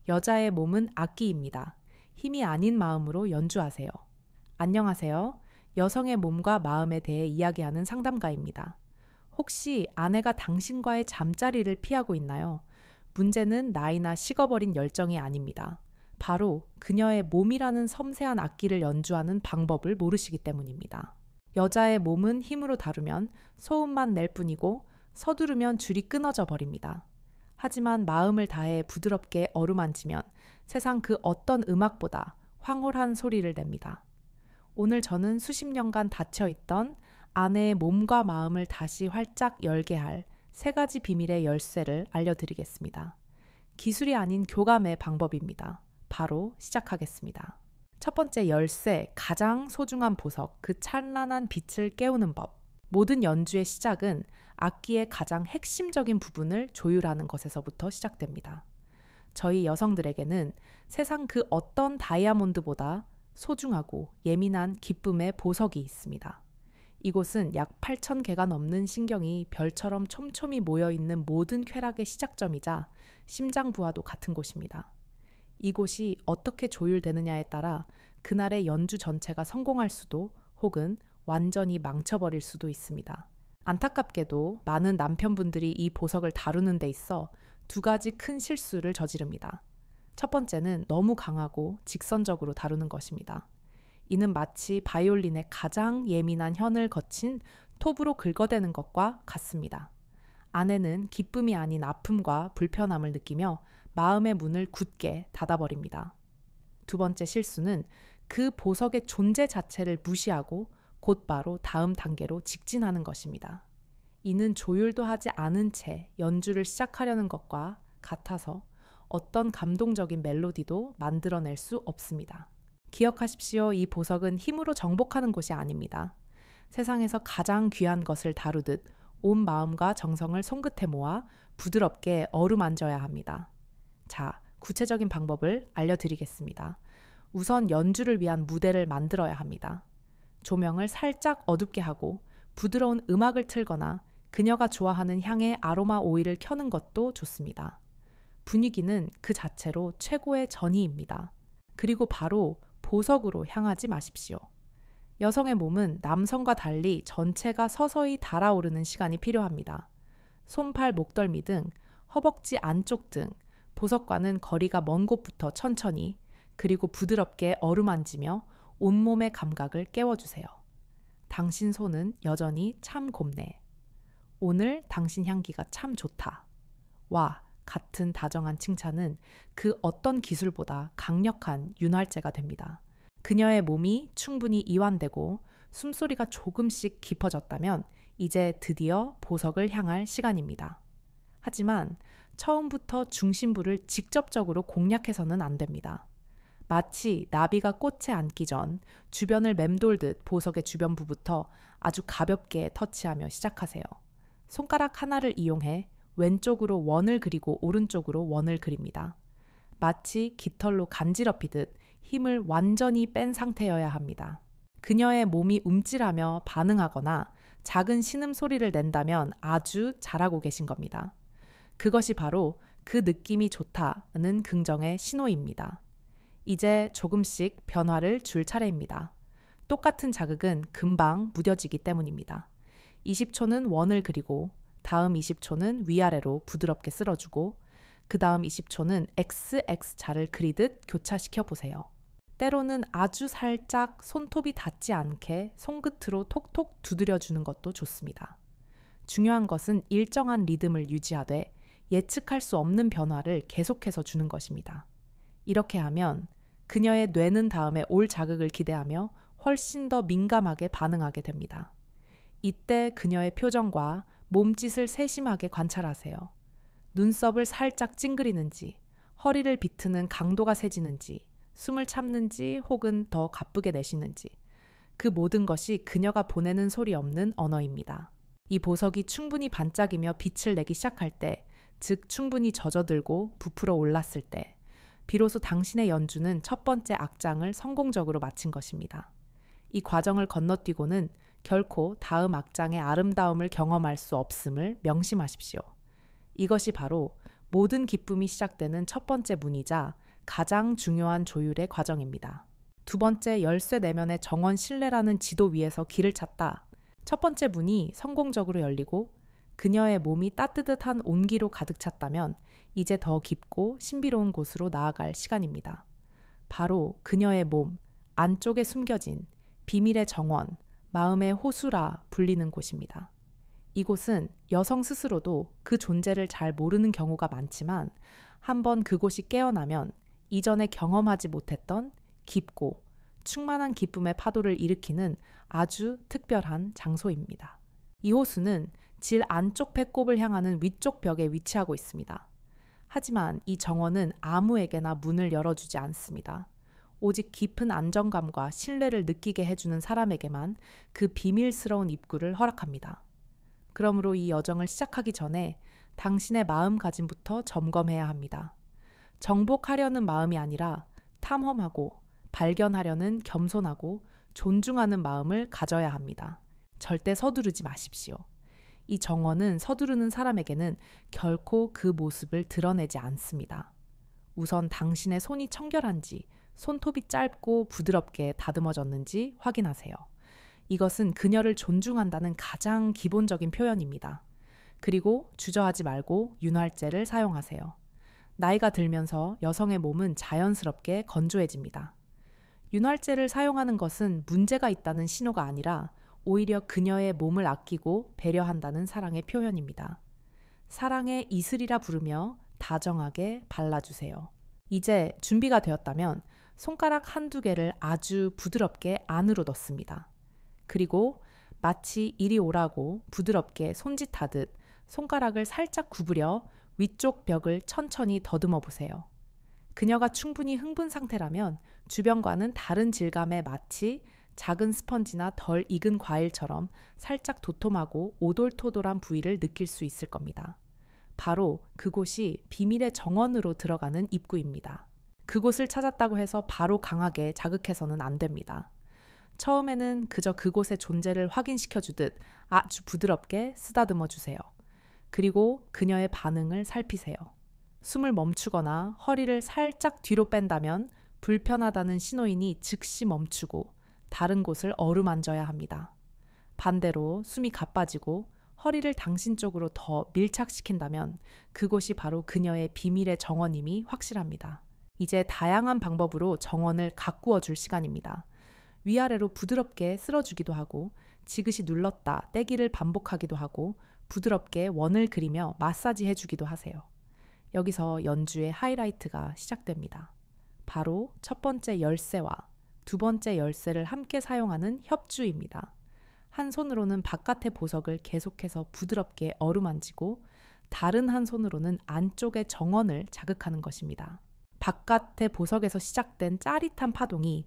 여자의 몸은 악기입니다. 힘이 아닌 마음으로 연주하세요. 안녕하세요. 여성의 몸과 마음에 대해 이야기하는 상담가입니다. 혹시 아내가 당신과의 잠자리를 피하고 있나요? 문제는 나이나 식어버린 열정이 아닙니다. 바로 그녀의 몸이라는 섬세한 악기를 연주하는 방법을 모르시기 때문입니다. 여자의 몸은 힘으로 다루면 소음만 낼 뿐이고 서두르면 줄이 끊어져 버립니다. 하지만 마음을 다해 부드럽게 어루만지면 세상 그 어떤 음악보다 황홀한 소리를 냅니다. 오늘 저는 수십 년간 닫혀있던 아내의 몸과 마음을 다시 활짝 열게 할 세 가지 비밀의 열쇠를 알려드리겠습니다. 기술이 아닌 교감의 방법입니다. 바로 시작하겠습니다. 첫 번째 열쇠, 가장 소중한 보석, 그 찬란한 빛을 깨우는 법. 모든 연주의 시작은 악기의 가장 핵심적인 부분을 조율하는 것에서부터 시작됩니다. 저희 여성들에게는 세상 그 어떤 다이아몬드보다 소중하고 예민한 기쁨의 보석이 있습니다. 이곳은 약 8,000개가 넘는 신경이 별처럼 촘촘히 모여있는 모든 쾌락의 시작점이자 심장부와도 같은 곳입니다. 이곳이 어떻게 조율되느냐에 따라 그날의 연주 전체가 성공할 수도 혹은 완전히 망쳐버릴 수도 있습니다. 안타깝게도 많은 남편분들이 이 보석을 다루는 데 있어 두 가지 큰 실수를 저지릅니다. 첫 번째는 너무 강하고 직선적으로 다루는 것입니다. 이는 마치 바이올린의 가장 예민한 현을 거친 톱으로 긁어대는 것과 같습니다. 아내는 기쁨이 아닌 아픔과 불편함을 느끼며 마음의 문을 굳게 닫아버립니다. 두 번째 실수는 그 보석의 존재 자체를 무시하고 곧바로 다음 단계로 직진하는 것입니다. 이는 조율도 하지 않은 채 연주를 시작하려는 것과 같아서 어떤 감동적인 멜로디도 만들어낼 수 없습니다. 기억하십시오. 이 보석은 힘으로 정복하는 곳이 아닙니다. 세상에서 가장 귀한 것을 다루듯 온 마음과 정성을 손끝에 모아 부드럽게 어루만져야 합니다. 자, 구체적인 방법을 알려드리겠습니다. 우선 연주를 위한 무대를 만들어야 합니다. 조명을 살짝 어둡게 하고 부드러운 음악을 틀거나 그녀가 좋아하는 향의 아로마 오일을 켜는 것도 좋습니다. 분위기는 그 자체로 최고의 전이입니다. 그리고 바로 보석으로 향하지 마십시오. 여성의 몸은 남성과 달리 전체가 서서히 달아오르는 시간이 필요합니다. 손팔, 목덜미 등 허벅지 안쪽 등 보석과는 거리가 먼 곳부터 천천히 그리고 부드럽게 어루만지며 온몸의 감각을 깨워주세요. 당신 손은 여전히 참 곱네. 오늘 당신 향기가 참 좋다. 와, 같은 다정한 칭찬은 그 어떤 기술보다 강력한 윤활제가 됩니다. 그녀의 몸이 충분히 이완되고 숨소리가 조금씩 깊어졌다면 이제 드디어 보석을 향할 시간입니다. 하지만 처음부터 중심부를 직접적으로 공략해서는 안 됩니다. 마치 나비가 꽃에 앉기 전 주변을 맴돌듯 보석의 주변부부터 아주 가볍게 터치하며 시작하세요. 손가락 하나를 이용해 왼쪽으로 원을 그리고 오른쪽으로 원을 그립니다. 마치 깃털로 간지럽히듯 힘을 완전히 뺀 상태여야 합니다. 그녀의 몸이 움찔하며 반응하거나 작은 신음소리를 낸다면 아주 잘하고 계신 겁니다. 그것이 바로 그 느낌이 좋다는 긍정의 신호입니다. 이제 조금씩 변화를 줄 차례입니다. 똑같은 자극은 금방 무뎌지기 때문입니다. 20초는 원을 그리고 다음 20초는 위아래로 부드럽게 쓸어주고 그 다음 20초는 XX자를 그리듯 교차시켜 보세요. 때로는 아주 살짝 손톱이 닿지 않게 손끝으로 톡톡 두드려주는 것도 좋습니다. 중요한 것은 일정한 리듬을 유지하되 예측할 수 없는 변화를 계속해서 주는 것입니다. 이렇게 하면 그녀의 뇌는 다음에 올 자극을 기대하며 훨씬 더 민감하게 반응하게 됩니다. 이때 그녀의 표정과 몸짓을 세심하게 관찰하세요. 눈썹을 살짝 찡그리는지, 허리를 비트는 강도가 세지는지, 숨을 참는지 혹은 더 가쁘게 내쉬는지, 그 모든 것이 그녀가 보내는 소리 없는 언어입니다. 이 보석이 충분히 반짝이며 빛을 내기 시작할 때, 즉 충분히 젖어들고 부풀어 올랐을 때, 비로소 당신의 연주는 첫 번째 악장을 성공적으로 마친 것입니다. 이 과정을 건너뛰고는 결코 다음 악장의 아름다움을 경험할 수 없음을 명심하십시오. 이것이 바로 모든 기쁨이 시작되는 첫 번째 문이자 가장 중요한 조율의 과정입니다. 두 번째, 열쇠 내면의 정원 신뢰라는 지도 위에서 길을 찾다. 첫 번째 문이 성공적으로 열리고 그녀의 몸이 따뜻한 온기로 가득 찼다면 이제 더 깊고 신비로운 곳으로 나아갈 시간입니다. 바로 그녀의 몸, 안쪽에 숨겨진 비밀의 정원, 마음의 호수라 불리는 곳입니다. 이곳은 여성 스스로도 그 존재를 잘 모르는 경우가 많지만 한번 그곳이 깨어나면 이전에 경험하지 못했던 깊고 충만한 기쁨의 파도를 일으키는 아주 특별한 장소입니다. 이 호수는 질 안쪽 배꼽을 향하는 위쪽 벽에 위치하고 있습니다. 하지만 이 정원은 아무에게나 문을 열어주지 않습니다. 오직 깊은 안정감과 신뢰를 느끼게 해주는 사람에게만 그 비밀스러운 입구를 허락합니다. 그러므로 이 여정을 시작하기 전에 당신의 마음가짐부터 점검해야 합니다. 정복하려는 마음이 아니라 탐험하고 발견하려는 겸손하고 존중하는 마음을 가져야 합니다. 절대 서두르지 마십시오. 이 정원은 서두르는 사람에게는 결코 그 모습을 드러내지 않습니다. 우선 당신의 손이 청결한지, 손톱이 짧고 부드럽게 다듬어졌는지 확인하세요. 이것은 그녀를 존중한다는 가장 기본적인 표현입니다. 그리고 주저하지 말고 윤활제를 사용하세요. 나이가 들면서 여성의 몸은 자연스럽게 건조해집니다. 윤활제를 사용하는 것은 문제가 있다는 신호가 아니라 오히려 그녀의 몸을 아끼고 배려한다는 사랑의 표현입니다. 사랑의 이슬이라 부르며 다정하게 발라주세요. 이제 준비가 되었다면 손가락 한두 개를 아주 부드럽게 안으로 넣습니다. 그리고 마치 이리 오라고 부드럽게 손짓하듯 손가락을 살짝 구부려 위쪽 벽을 천천히 더듬어 보세요. 그녀가 충분히 흥분 상태라면 주변과는 다른 질감의 마치 작은 스펀지나 덜 익은 과일처럼 살짝 도톰하고 오돌토돌한 부위를 느낄 수 있을 겁니다. 바로 그곳이 비밀의 정원으로 들어가는 입구입니다. 그곳을 찾았다고 해서 바로 강하게 자극해서는 안 됩니다. 처음에는 그저 그곳의 존재를 확인시켜주듯 아주 부드럽게 쓰다듬어 주세요. 그리고 그녀의 반응을 살피세요. 숨을 멈추거나 허리를 살짝 뒤로 뺀다면 불편하다는 신호이니 즉시 멈추고 다른 곳을 어루만져야 합니다. 반대로 숨이 가빠지고 허리를 당신 쪽으로 더 밀착시킨다면 그곳이 바로 그녀의 비밀의 정원임이 확실합니다. 이제 다양한 방법으로 정원을 가꾸어 줄 시간입니다. 위아래로 부드럽게 쓸어주기도 하고 지그시 눌렀다 떼기를 반복하기도 하고 부드럽게 원을 그리며 마사지 해주기도 하세요. 여기서 연주의 하이라이트가 시작됩니다. 바로 첫 번째 열쇠와 두 번째 열쇠를 함께 사용하는 협주입니다. 한 손으로는 바깥의 보석을 계속해서 부드럽게 어루만지고 다른 한 손으로는 안쪽의 정원을 자극하는 것입니다. 바깥의 보석에서 시작된 짜릿한 파동이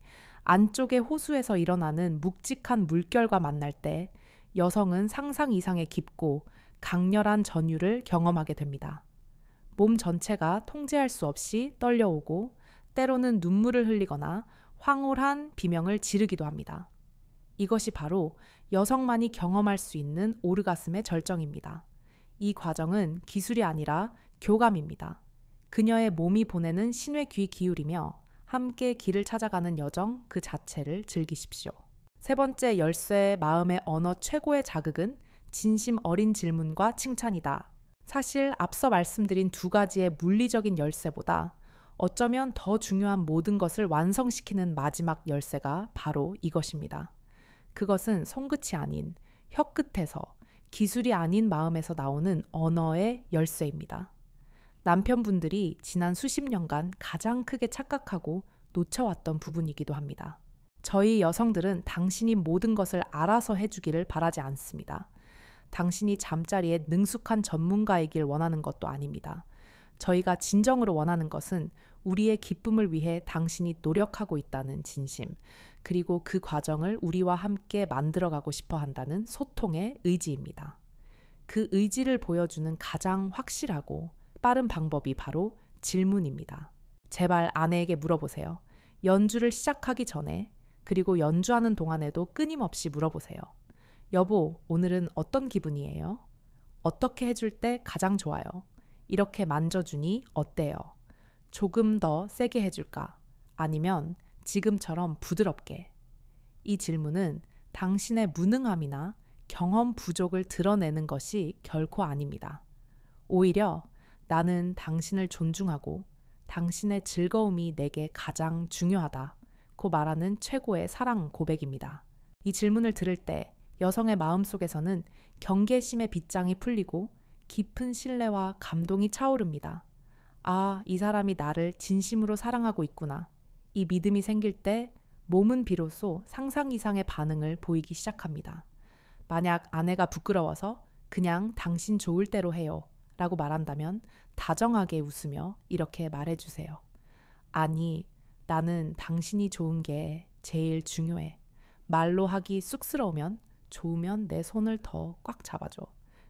안쪽의 호수에서 일어나는 묵직한 물결과 만날 때 여성은 상상 이상의 깊고 강렬한 전율을 경험하게 됩니다. 몸 전체가 통제할 수 없이 떨려오고 때로는 눈물을 흘리거나 황홀한 비명을 지르기도 합니다. 이것이 바로 여성만이 경험할 수 있는 오르가슴의 절정입니다. 이 과정은 기술이 아니라 교감입니다. 그녀의 몸이 보내는 신의 귀 기울이며 함께 길을 찾아가는 여정 그 자체를 즐기십시오. 세 번째 열쇠의 마음의 언어 최고의 자극은 진심 어린 질문과 칭찬이다. 사실 앞서 말씀드린 두 가지의 물리적인 열쇠보다 어쩌면 더 중요한 모든 것을 완성시키는 마지막 열쇠가 바로 이것입니다. 그것은 손끝이 아닌 혀끝에서 기술이 아닌 마음에서 나오는 언어의 열쇠입니다. 남편분들이 지난 수십 년간 가장 크게 착각하고 놓쳐왔던 부분이기도 합니다. 저희 여성들은 당신이 모든 것을 알아서 해주기를 바라지 않습니다. 당신이 잠자리에 능숙한 전문가이길 원하는 것도 아닙니다. 저희가 진정으로 원하는 것은 우리의 기쁨을 위해 당신이 노력하고 있다는 진심, 그리고 그 과정을 우리와 함께 만들어가고 싶어 한다는 소통의 의지입니다. 그 의지를 보여주는 가장 확실하고 빠른 방법이 바로 질문입니다. 제발 아내에게 물어보세요. 연주를 시작하기 전에, 그리고 연주하는 동안에도 끊임없이 물어보세요. 여보, 오늘은 어떤 기분이에요? 어떻게 해줄 때 가장 좋아요? 이렇게 만져주니 어때요? 조금 더 세게 해줄까? 아니면 지금처럼 부드럽게? 이 질문은 당신의 무능함이나 경험 부족을 드러내는 것이 결코 아닙니다. 오히려 나는 당신을 존중하고 당신의 즐거움이 내게 가장 중요하다고 말하는 최고의 사랑 고백입니다. 이 질문을 들을 때 여성의 마음속에서는 경계심의 빗장이 풀리고 깊은 신뢰와 감동이 차오릅니다. 아, 이 사람이 나를 진심으로 사랑하고 있구나. 이 믿음이 생길 때 몸은 비로소 상상 이상의 반응을 보이기 시작합니다. 만약 아내가 부끄러워서 그냥 당신 좋을 대로 해요 라고 말한다면 다정하게 웃으며 이렇게 말해주세요. 아니, 나는 당신이 좋은 게 제일 중요해. 말로 하기 쑥스러우면 좋으면 내 손을 더 꽉 잡아줘.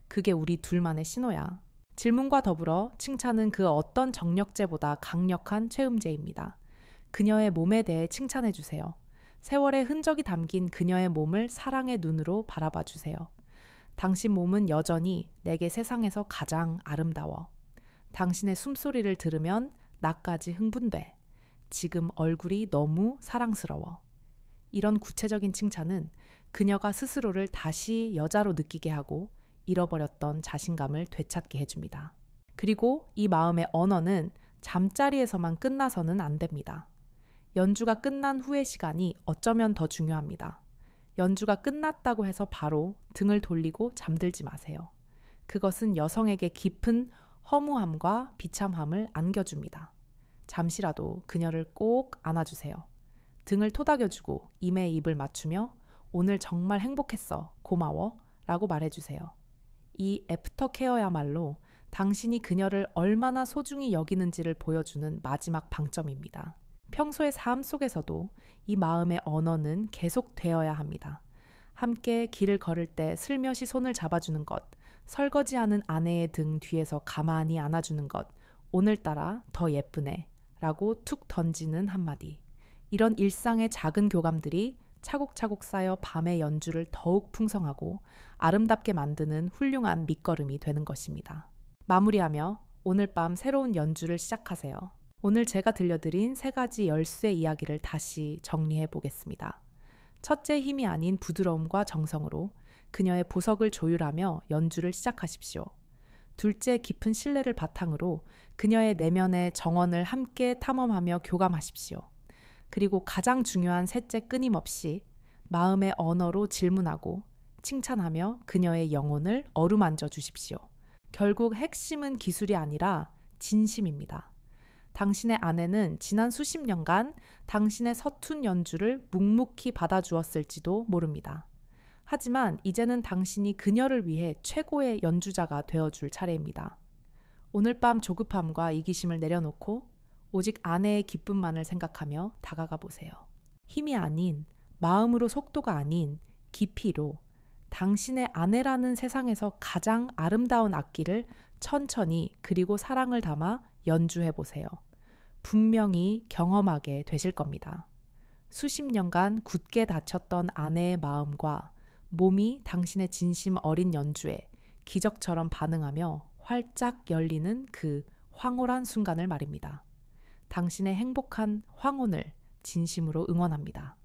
그게 우리 둘만의 신호야. 질문과 더불어 칭찬은 그 어떤 정력제보다 강력한 최음제입니다. 그녀의 몸에 대해 칭찬해 주세요. 세월의 흔적이 담긴 그녀의 몸을 사랑의 눈으로 바라봐 주세요. 당신 몸은 여전히 내게 세상에서 가장 아름다워. 당신의 숨소리를 들으면 나까지 흥분돼. 지금 얼굴이 너무 사랑스러워. 이런 구체적인 칭찬은 그녀가 스스로를 다시 여자로 느끼게 하고 잃어버렸던 자신감을 되찾게 해줍니다. 그리고 이 마음의 언어는 잠자리에서만 끝나서는 안 됩니다. 연주가 끝난 후의 시간이 어쩌면 더 중요합니다. 연주가 끝났다고 해서 바로 등을 돌리고 잠들지 마세요. 그것은 여성에게 깊은 허무함과 비참함을 안겨줍니다. 잠시라도 그녀를 꼭 안아주세요. 등을 토닥여주고 입에 입을 맞추며 오늘 정말 행복했어, 고마워 라고 말해주세요. 이 애프터 케어야말로 당신이 그녀를 얼마나 소중히 여기는지를 보여주는 마지막 방점입니다. 평소의 삶 속에서도 이 마음의 언어는 계속되어야 합니다. 함께 길을 걸을 때 슬며시 손을 잡아주는 것, 설거지하는 아내의 등 뒤에서 가만히 안아주는 것, 오늘따라 더 예쁘네 라고 툭 던지는 한마디. 이런 일상의 작은 교감들이 차곡차곡 쌓여 밤의 연주를 더욱 풍성하고 아름답게 만드는 훌륭한 밑거름이 되는 것입니다. 마무리하며 오늘 밤 새로운 연주를 시작하세요. 오늘 제가 들려드린 3가지 열쇠 이야기를 다시 정리해 보겠습니다. 첫째, 힘이 아닌 부드러움과 정성으로 그녀의 보석을 조율하며 연주를 시작하십시오. 둘째, 깊은 신뢰를 바탕으로 그녀의 내면의 정원을 함께 탐험하며 교감하십시오. 그리고 가장 중요한 셋째, 끊임없이 마음의 언어로 질문하고 칭찬하며 그녀의 영혼을 어루만져 주십시오. 결국 핵심은 기술이 아니라 진심입니다. 당신의 아내는 지난 수십 년간 당신의 서툰 연주를 묵묵히 받아주었을지도 모릅니다. 하지만 이제는 당신이 그녀를 위해 최고의 연주자가 되어줄 차례입니다. 오늘 밤 조급함과 이기심을 내려놓고 오직 아내의 기쁨만을 생각하며 다가가 보세요. 힘이 아닌, 마음으로 속도가 아닌 깊이로 당신의 아내라는 세상에서 가장 아름다운 악기를 천천히 그리고 사랑을 담아 연주해 보세요. 분명히 경험하게 되실 겁니다. 수십 년간 굳게 닫혔던 아내의 마음과 몸이 당신의 진심 어린 연주에 기적처럼 반응하며 활짝 열리는 그 황홀한 순간을 말입니다. 당신의 행복한 황혼을 진심으로 응원합니다.